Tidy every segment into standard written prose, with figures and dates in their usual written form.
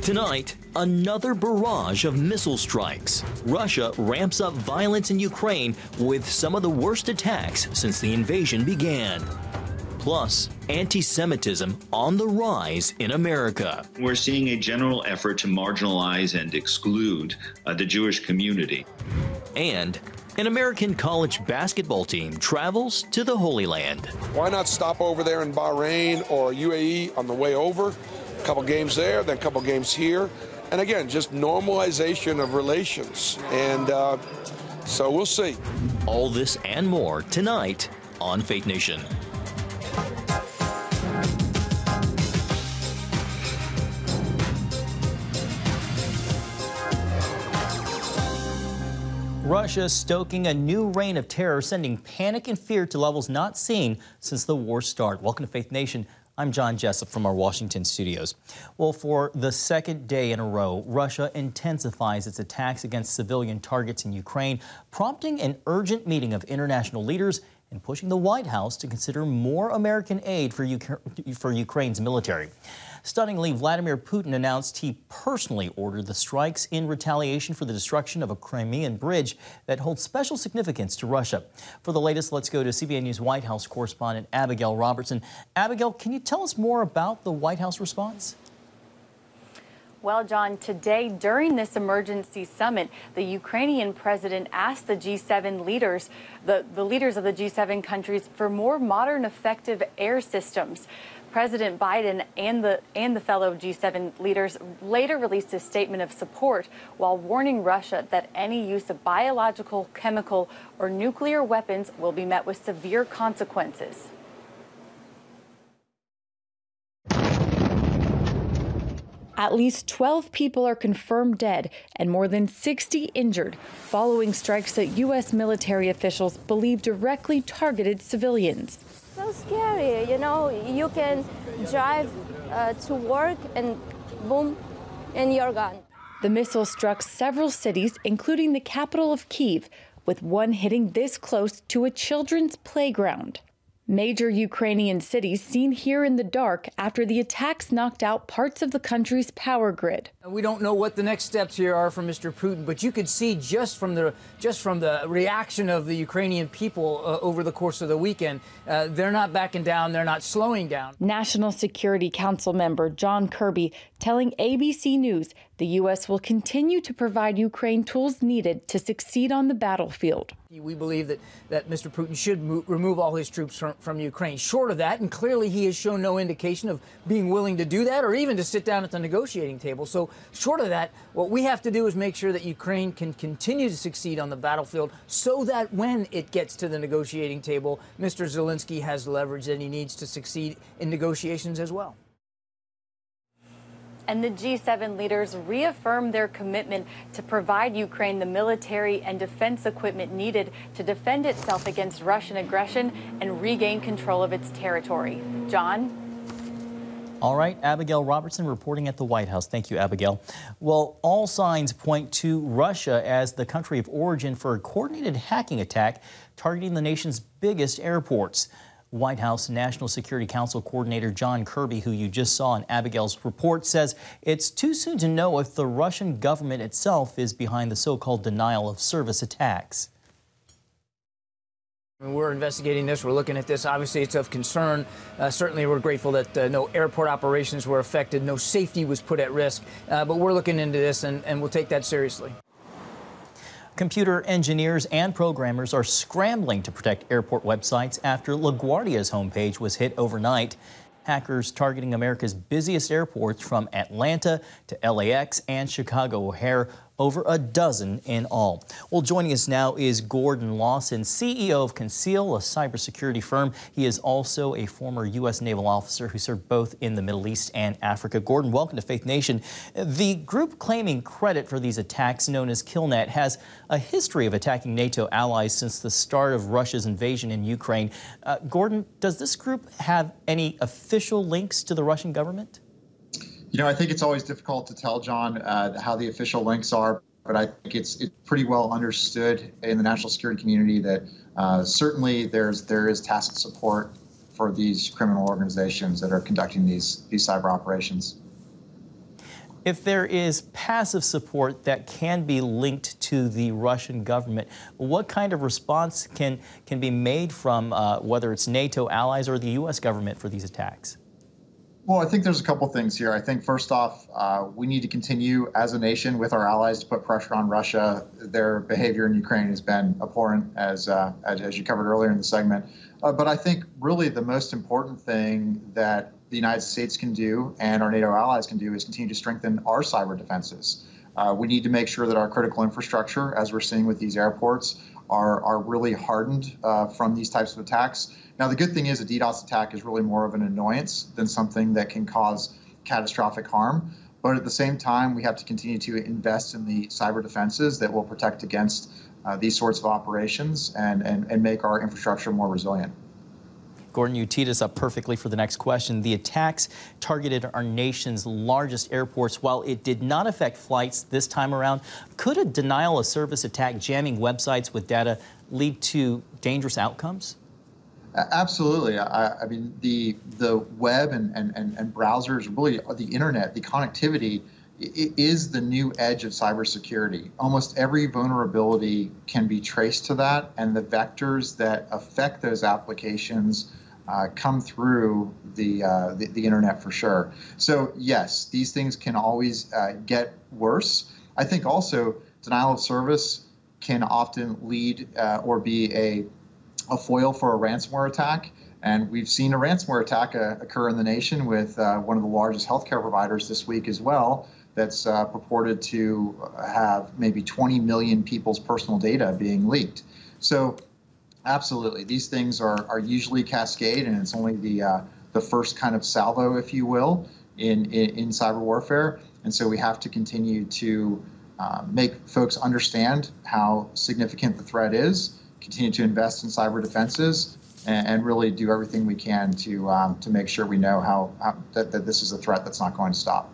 Tonight, another barrage of missile strikes. Russia ramps up violence in Ukraine with some of the worst attacks since the invasion began. Plus, anti-Semitism on the rise in America. We're seeing a general effort to marginalize and exclude the Jewish community. And an American college basketball team travels to the Holy Land. Why not stop over there in Bahrain or UAE on the way over? A couple games there, then a couple games here. And again, just normalization of relations. And so we'll see. All this and more tonight on Faith Nation. Russia stoking a new reign of terror, sending panic and fear to levels not seen since the war started. Welcome to Faith Nation. I'm John Jessup from our Washington studios. Well, for the second day in a row, Russia intensifies its attacks against civilian targets in Ukraine, prompting an urgent meeting of international leaders and pushing the White House to consider more American aid for Ukraine's military. Stunningly, Vladimir Putin announced he personally ordered the strikes in retaliation for the destruction of a Crimean bridge that holds special significance to Russia. For the latest, let's go to CBN News White House correspondent Abigail Robertson. Abigail, can you tell us more about the White House response? Well, John, today during this emergency summit, the Ukrainian president asked the G7 leaders, the leaders of the G7 countries, for more modern, effective air systems. President Biden and the fellow G7 leaders later released a statement of support while warning Russia that any use of biological, chemical, or nuclear weapons will be met with severe consequences. At least 12 people are confirmed dead and more than 60 injured following strikes that U.S. military officials believe directly targeted civilians. So scary, you know, you can drive to work and boom, and you're gone. The missile struck several cities, including the capital of Kyiv, with one hitting this close to a children's playground. Major Ukrainian cities seen here in the dark after the attacks knocked out parts of the country's power grid. We don't know what the next steps here are for Mr. Putin, but you could see just from the reaction of the Ukrainian people over the course of the weekend, they're not backing down, they're not slowing down. National Security Council member John Kirby telling ABC News the U.S. will continue to provide Ukraine tools needed to succeed on the battlefield. We believe that Mr. Putin should remove all his troops from Ukraine. Short of that, and clearly he has shown no indication of being willing to do that or even to sit down at the negotiating table. So short of that, what we have to do is make sure that Ukraine can continue to succeed on the battlefield so that when it gets to the negotiating table, Mr. Zelensky has the leverage that he needs to succeed in negotiations as well. And the G7 leaders reaffirmed their commitment to provide Ukraine the military and defense equipment needed to defend itself against Russian aggression and regain control of its territory. John? All right, Abigail Robertson reporting at the White House. Thank you, Abigail. Well, all signs point to Russia as the country of origin for a coordinated hacking attack targeting the nation's biggest airports. White House National Security Council Coordinator John Kirby, who you just saw in Abigail's report, says it's too soon to know if the Russian government itself is behind the so-called denial of service attacks. We're investigating this. We're looking at this. Obviously, it's of concern. Certainly, we're grateful that no airport operations were affected, no safety was put at risk. But we're looking into this, and we'll take that seriously. Computer engineers and programmers are scrambling to protect airport websites after LaGuardia's homepage was hit overnight. Hackers targeting America's busiest airports from Atlanta to LAX and Chicago O'Hare, over a dozen in all. Well, joining us now is Gordon Lawson, CEO of Conceal, a cybersecurity firm. He is also a former U.S. naval officer who served both in the Middle East and Africa. Gordon, welcome to Faith Nation. The group claiming credit for these attacks, known as KillNet, has a history of attacking NATO allies since the start of Russia's invasion in Ukraine. Gordon, does this group have any official links to the Russian government? You know, I think it's always difficult to tell, John, how the official links are, but I think it's pretty well understood in the national security community that certainly there is tacit support for these criminal organizations that are conducting these cyber operations. If there is passive support that can be linked to the Russian government, what kind of response can be made from whether it's NATO allies or the U.S. government for these attacks? Well, I think there's a couple things here. I think first off, we need to continue as a nation with our allies to put pressure on Russia. Their behavior in Ukraine has been abhorrent, as you covered earlier in the segment. But I think really the most important thing that the United States can do and our NATO allies can do is continue to strengthen our cyber defenses. We need to make sure that our critical infrastructure, as we're seeing with these airports, are really hardened from these types of attacks. Now, the good thing is a DDoS attack is really more of an annoyance than something that can cause catastrophic harm. But at the same time, we have to continue to invest in the cyber defenses that will protect against these sorts of operations and make our infrastructure more resilient. Gordon, you teed us up perfectly for the next question. The attacks targeted our nation's largest airports. While it did not affect flights this time around, could a denial of service attack jamming websites with data lead to dangerous outcomes? Absolutely. I mean, the web and browsers, really the internet, the connectivity is the new edge of cybersecurity. Almost every vulnerability can be traced to that, and the vectors that affect those applications come through the internet for sure. So yes, these things can always get worse. I think also denial of service can often lead or be a foil for a ransomware attack. And we've seen a ransomware attack occur in the nation with one of the largest healthcare providers this week as well, that's purported to have maybe 20 million people's personal data being leaked. So absolutely, these things are usually cascade, and it's only the first kind of salvo, if you will, in cyber warfare. And so we have to continue to make folks understand how significant the threat is, continue to invest in cyber defenses, and really do everything we can to make sure we know that this is a threat that's not going to stop.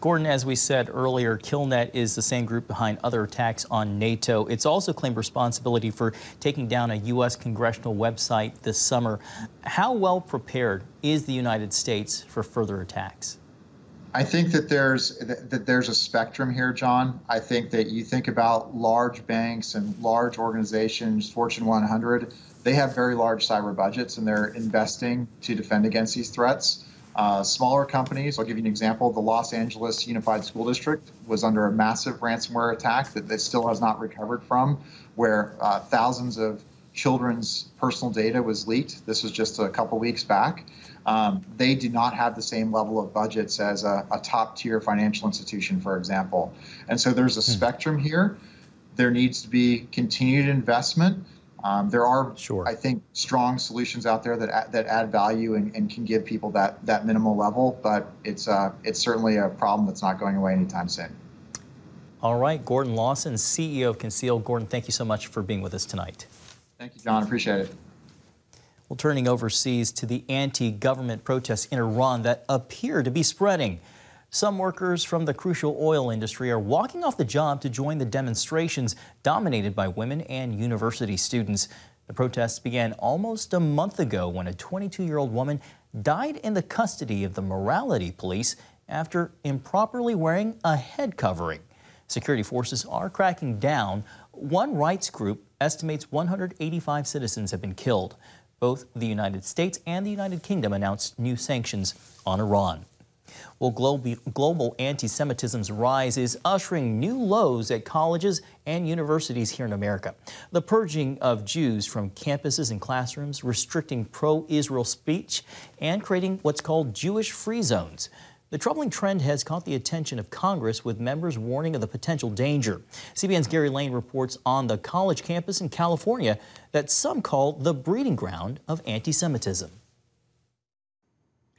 Gordon, as we said earlier, KillNet is the same group behind other attacks on NATO. It's also claimed responsibility for taking down a U.S. congressional website this summer. How well prepared is the United States for further attacks? I think that there's a spectrum here, John. I think that you think about large banks and large organizations, Fortune 100, they have very large cyber budgets and they're investing to defend against these threats. Smaller companies, I'll give you an example. The Los Angeles Unified School District was under a massive ransomware attack that still has not recovered from, where thousands of children's personal data was leaked. This was just a couple weeks back. They do not have the same level of budgets as a top-tier financial institution, for example. And so there's a spectrum here. There needs to be continued investment. There are, I think, strong solutions out there that add value and can give people that minimal level, but it's certainly a problem that's not going away anytime soon. All right, Gordon Lawson, CEO of Conceal. Gordon, thank you so much for being with us tonight. Thank you, John. Appreciate it. Well, turning overseas to the anti-government protests in Iran that appear to be spreading. Some workers from the crucial oil industry are walking off the job to join the demonstrations dominated by women and university students. The protests began almost a month ago when a 22-year-old woman died in the custody of the morality police after improperly wearing a head covering. Security forces are cracking down. One rights group estimates 185 citizens have been killed. Both the United States and the United Kingdom announced new sanctions on Iran. Well, global anti-Semitism's rise is ushering new lows at colleges and universities here in America. The purging of Jews from campuses and classrooms, restricting pro-Israel speech, and creating what's called Jewish free zones. The troubling trend has caught the attention of Congress, with members warning of the potential danger. CBN's Gary Lane reports on the college campus in California that some call the breeding ground of anti-Semitism.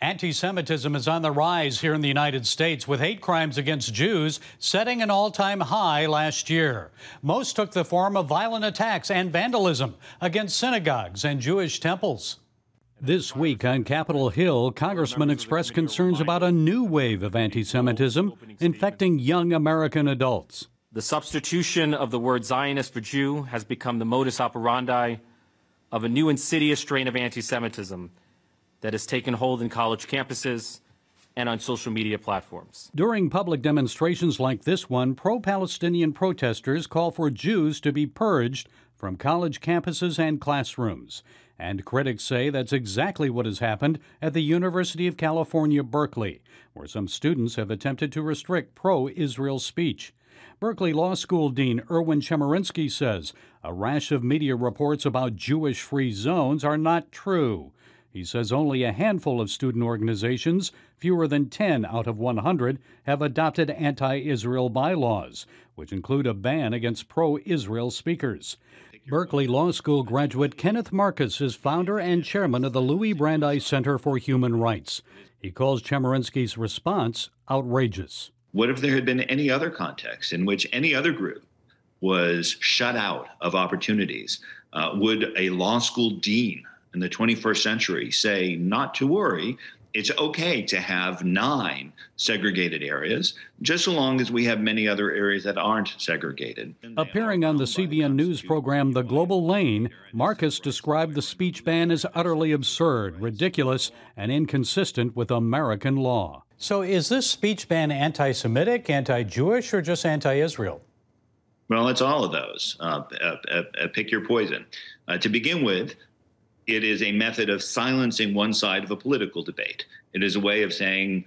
Anti-Semitism is on the rise here in the United States, with hate crimes against Jews setting an all-time high last year. Most took the form of violent attacks and vandalism against synagogues and Jewish temples. This week on Capitol Hill, congressmen expressed concerns about a new wave of anti-Semitism infecting young American adults. The substitution of the word Zionist for Jew has become the modus operandi of a new insidious strain of anti-Semitism that has taken hold in college campuses and on social media platforms. During public demonstrations like this one, pro-Palestinian protesters call for Jews to be purged from college campuses and classrooms. And critics say that's exactly what has happened at the University of California, Berkeley, where some students have attempted to restrict pro-Israel speech. Berkeley Law School Dean Erwin Chemerinsky says a rash of media reports about Jewish-free zones are not true. He says only a handful of student organizations, fewer than 10 out of 100, have adopted anti-Israel bylaws, which include a ban against pro-Israel speakers. Berkeley Law School graduate Kenneth Marcus is founder and chairman of the Louis Brandeis Center for Human Rights. He calls Chemerinsky's response outrageous. What if there had been any other context in which any other group was shut out of opportunities? Would a law school dean in the 21st century say, not to worry, it's okay to have 9 segregated areas, just so long as we have many other areas that aren't segregated? Appearing on the CBN News program The Global Lane, Marcus described the speech ban as utterly absurd, ridiculous, and inconsistent with American law. So is this speech ban anti-Semitic, anti-Jewish, or just anti-Israel? Well, it's all of those. Pick your poison. To begin with, it is a method of silencing one side of a political debate. It is a way of saying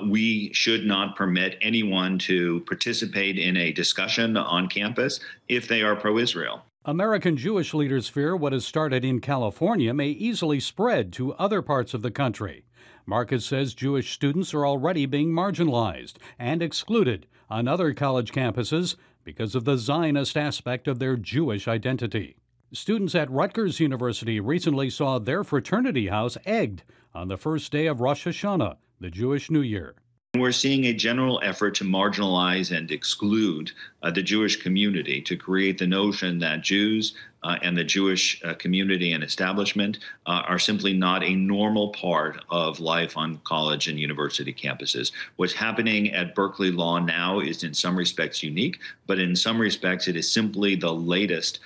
we should not permit anyone to participate in a discussion on campus if they are pro-Israel. American Jewish leaders fear what has started in California may easily spread to other parts of the country. Marcus says Jewish students are already being marginalized and excluded on other college campuses because of the Zionist aspect of their Jewish identity. Students at Rutgers University recently saw their fraternity house egged on the first day of Rosh Hashanah, the Jewish New Year. We're seeing a general effort to marginalize and exclude the Jewish community, to create the notion that Jews and the Jewish community and establishment are simply not a normal part of life on college and university campuses. What's happening at Berkeley Law now is in some respects unique, but in some respects it is simply the latest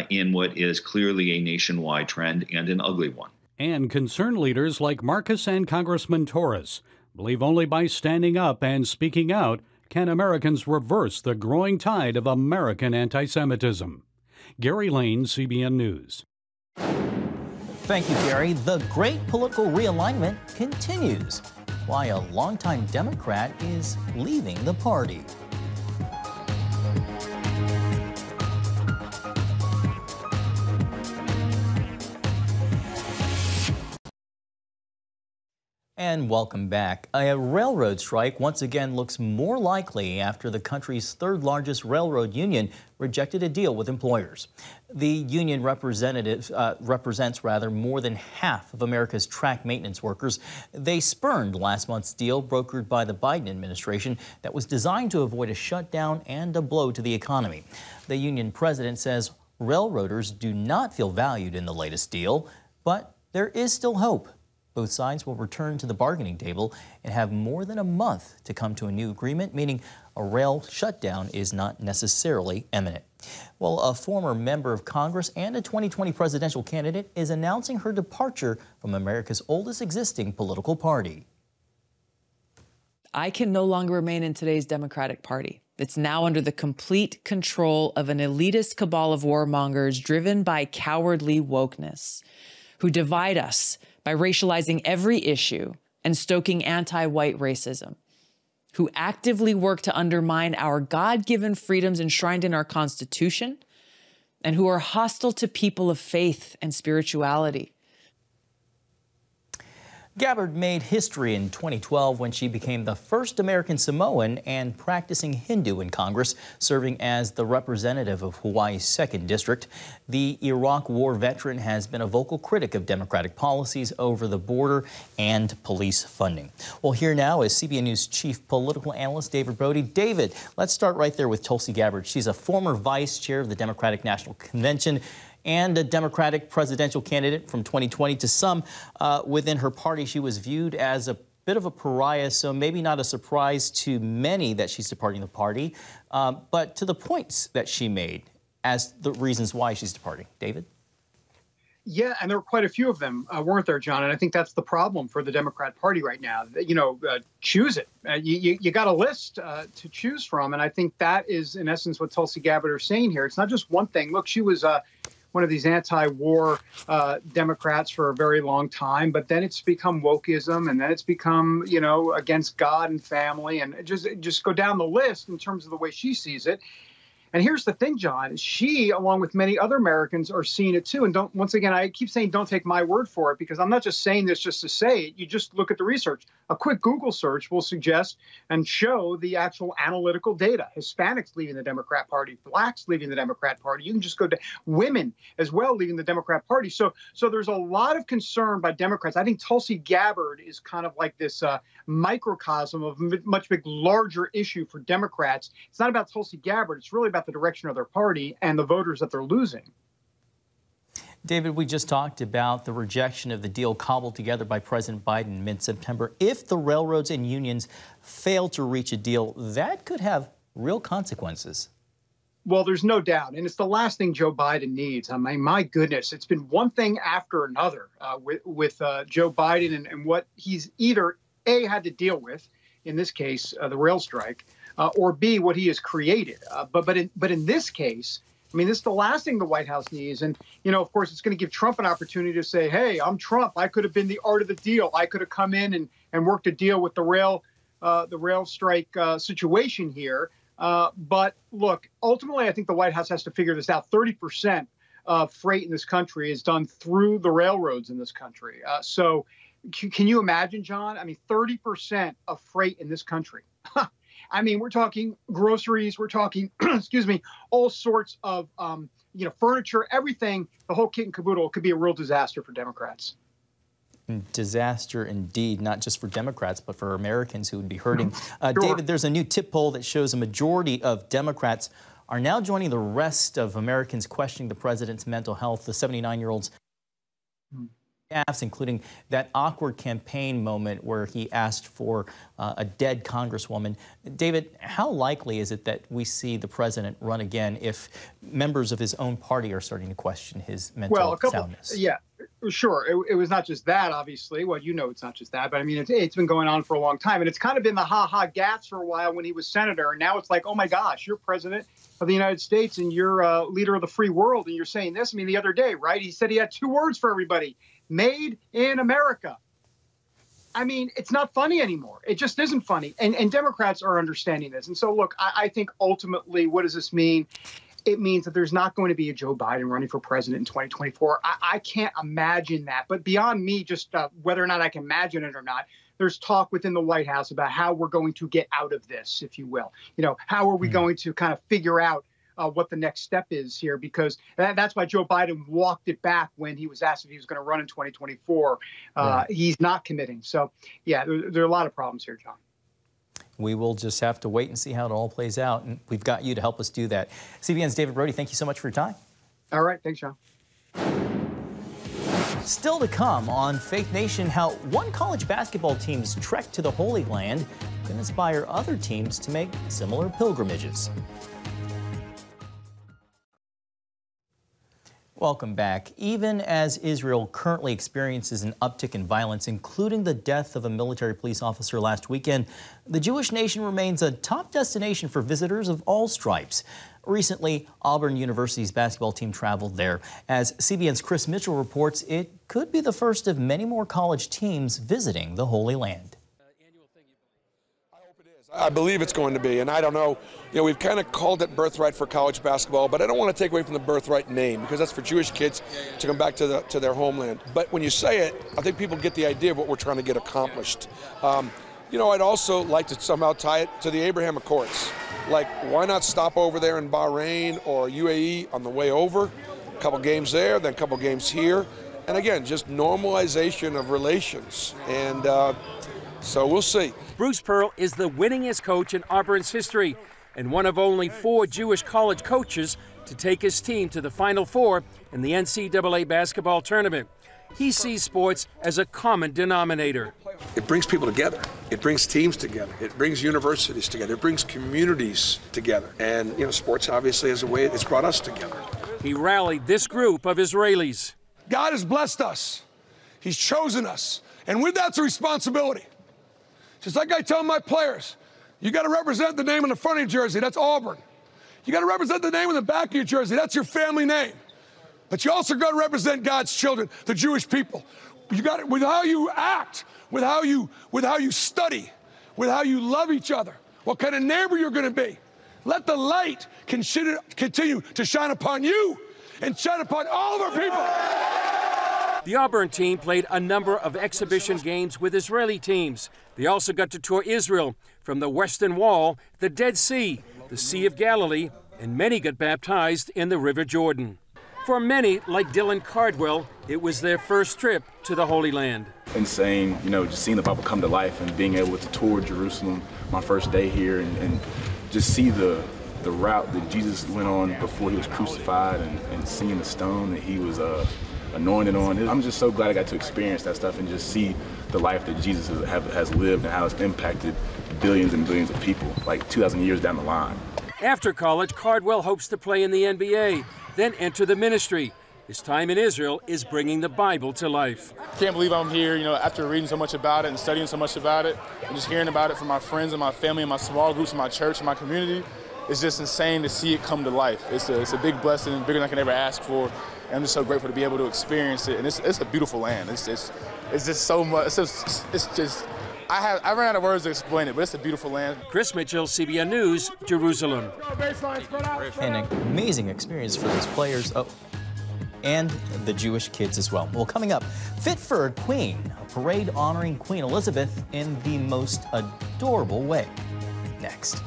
in what is clearly a nationwide trend, and an ugly one. And concerned leaders like Marcus and Congressman Torres believe only by standing up and speaking out can Americans reverse the growing tide of American anti-Semitism. Gary Lane, CBN News. Thank you, Gary. The great political realignment continues. Why a longtime Democrat is leaving the party. And welcome back. A railroad strike once again looks more likely after the country's third largest railroad union rejected a deal with employers. The union represents more than half of America's track maintenance workers. They spurned last month's deal brokered by the Biden administration that was designed to avoid a shutdown and a blow to the economy. The union president says railroaders do not feel valued in the latest deal, but there is still hope. Both sides will return to the bargaining table and have more than a month to come to a new agreement, meaning a rail shutdown is not necessarily imminent. Well, a former member of Congress and a 2020 presidential candidate is announcing her departure from America's oldest existing political party. I can no longer remain in today's Democratic Party. It's now under the complete control of an elitist cabal of warmongers driven by cowardly wokeness, who divide us by racializing every issue and stoking anti-white racism, who actively work to undermine our God-given freedoms enshrined in our Constitution, and who are hostile to people of faith and spirituality. Gabbard made history in 2012 when she became the first American Samoan and practicing Hindu in Congress, serving as the representative of Hawaii's 2nd District. The Iraq War veteran has been a vocal critic of Democratic policies over the border and police funding. Well, here now is CBN News chief political analyst David Brody. David, let's start right there with Tulsi Gabbard. She's a former vice chair of the Democratic National Convention and a Democratic presidential candidate from 2020. To some within her party, she was viewed as a bit of a pariah, so maybe not a surprise to many that she's departing the party. But to the points that she made as the reasons why she's departing. David? Yeah, and there were quite a few of them, weren't there, John? And I think that's the problem for the Democrat Party right now. Choose it. You got a list to choose from, and I think that is, in essence, what Tulsi Gabbard is saying here. It's not just one thing. Look, she was one of these anti-war Democrats for a very long time, but then it's become wokeism, and then it's become, against God and family, and just go down the list in terms of the way she sees it. And here's the thing, John, she, along with many other Americans, are seeing it too. And once again, I keep saying don't take my word for it, because I'm not just saying this just to say it. You just look at the research. A quick Google search will suggest and show the actual analytical data. Hispanics leaving the Democrat Party, blacks leaving the Democrat Party. You can just go to women as well leaving the Democrat Party. So there's a lot of concern by Democrats. I think Tulsi Gabbard is kind of like this microcosm of a much big, larger issue for Democrats. It's not about Tulsi Gabbard. It's really about the direction of their party and the voters that they're losing. David, we just talked about the rejection of the deal cobbled together by President Biden in mid-September. If the railroads and unions fail to reach a deal, that could have real consequences. Well, there's no doubt. And it's the last thing Joe Biden needs. I mean, my goodness, it's been one thing after another with Joe Biden and what he's either A, had to deal with, in this case, the rail strike, or B, what he has created. But in this case, I mean, this is the last thing the White House needs. And, of course, it's going to give Trump an opportunity to say, hey, I'm Trump. I could have been the art of the deal. I could have come in and worked a deal with the rail strike situation here. But look, ultimately, I think the White House has to figure this out. 30% of freight in this country is done through the railroads in this country. So can you imagine, John? I mean, 30% of freight in this country. I mean, we're talking groceries, we're talking, excuse me, all sorts of, furniture, everything, the whole kit and caboodle. Could be a real disaster for Democrats. Disaster indeed, not just for Democrats, but for Americans who would be hurting. David, there's a new TIP poll that shows a majority of Democrats are now joining the rest of Americans questioning the president's mental health. The 79-year-old's including that awkward campaign moment where he asked for a dead congresswoman. David, how likely is it that we see the president run again if members of his own party are starting to question his mental soundness? Yeah, sure. It was not just that, obviously. Well, it's not just that, but I mean, it's been going on for a long time. And it's kind of been the ha-ha gas for a while when he was senator. And now it's like, oh, my gosh, you're president of the United States and you're leader of the free world. And you're saying this. I mean, the other day, right, he said he had 2 words for everybody. Made in America. I mean, it's not funny anymore. It just isn't funny. And Democrats are understanding this. And so, look, I think ultimately, what does this mean? It means that there's not going to be a Joe Biden running for president in 2024. I can't imagine that. But beyond me, just whether or not I can imagine it or not, there's talk within the White House about how we're going to get out of this, if you will. How are we going to kind of figure out what the next step is here, because that's why Joe Biden walked it back when he was asked if he was going to run in 2024. He's not committing. So, yeah, there are a lot of problems here, John. We will just have to wait and see how it all plays out. And we've got you to help us do that. CBN's David Brody, thank you so much for your time. All right. Thanks, John. Still to come on Faith Nation, how one college basketball team's trek to the Holy Land can inspire other teams to make similar pilgrimages. Welcome back. Even as Israel currently experiences an uptick in violence, including the death of a military police officer last weekend, the Jewish nation remains a top destination for visitors of all stripes. Recently, Auburn University's basketball team traveled there. As CBN's Chris Mitchell reports, it could be the first of many more college teams visiting the Holy Land. I believe it's going to be, and I don't know, we've kind of called it birthright for college basketball, but I don't want to take away from the birthright name, because that's for Jewish kids to come back to their homeland. But when you say it, I think people get the idea of what we're trying to get accomplished. I'd also like to somehow tie it to the Abraham Accords. Like, why not stop over there in Bahrain or UAE on the way over? A couple games there, then a couple games here. And again, just normalization of relations. And so we'll see. Bruce Pearl is the winningest coach in Auburn's history and one of only 4 Jewish college coaches to take his team to the Final Four in the NCAA basketball tournament. He sees sports as a common denominator. It brings people together. It brings teams together. It brings universities together. It brings communities together. And, sports obviously is a way it's brought us together. He rallied this group of Israelis. God has blessed us. He's chosen us. And with that's a responsibility. Just like I tell my players, you got to represent the name on the front of your jersey. That's Auburn. You got to represent the name on the back of your jersey. That's your family name. But you also got to represent God's children, the Jewish people. You got it with how you act, with how you study, with how you love each other, what kind of neighbor you're going to be. Let the light continue to shine upon you and shine upon all of our people. The Auburn team played a number of exhibition games with Israeli teams. They also got to tour Israel, from the Western Wall, the Dead Sea, the Sea of Galilee, and many got baptized in the River Jordan. For many, like Dylan Cardwell, it was their first trip to the Holy Land. Insane, just seeing the Bible come to life and being able to tour Jerusalem my first day here and just see the route that Jesus went on before he was crucified and seeing the stone that he was anointed on. I'm just so glad I got to experience that stuff and just see the life that Jesus has lived and how it's impacted billions and billions of people, like 2,000 years down the line. After college, Cardwell hopes to play in the NBA, then enter the ministry. His time in Israel is bringing the Bible to life. Can't believe I'm here, after reading so much about it and studying so much about it and just hearing about it from my friends and my family and my small groups and my church and my community. It's just insane to see it come to life. It's a big blessing, bigger than I can ever ask for. And I'm just so grateful to be able to experience it. And it's a beautiful land. It's just so much. It's just I ran out of words to explain it, but it's a beautiful land. Chris Mitchell, CBN News, Jerusalem. An amazing experience for these players. Oh, and the Jewish kids as well. Well, coming up, Fit for a Queen, a parade honoring Queen Elizabeth in the most adorable way. Next.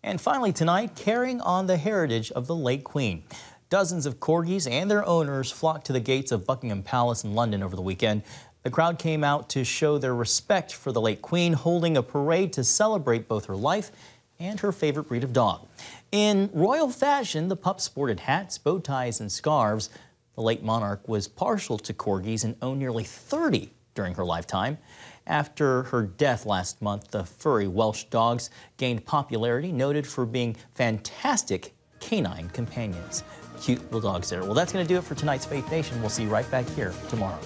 And finally tonight, carrying on the heritage of the late Queen. Dozens of corgis and their owners flocked to the gates of Buckingham Palace in London over the weekend. The crowd came out to show their respect for the late Queen, holding a parade to celebrate both her life and her favorite breed of dog. In royal fashion, the pups sported hats, bow ties, and scarves. The late monarch was partial to corgis and owned nearly 30 during her lifetime. After her death last month, the furry Welsh dogs gained popularity, noted for being fantastic canine companions. Cute little dogs there. Well, that's going to do it for tonight's Faith Nation. We'll see you right back here tomorrow.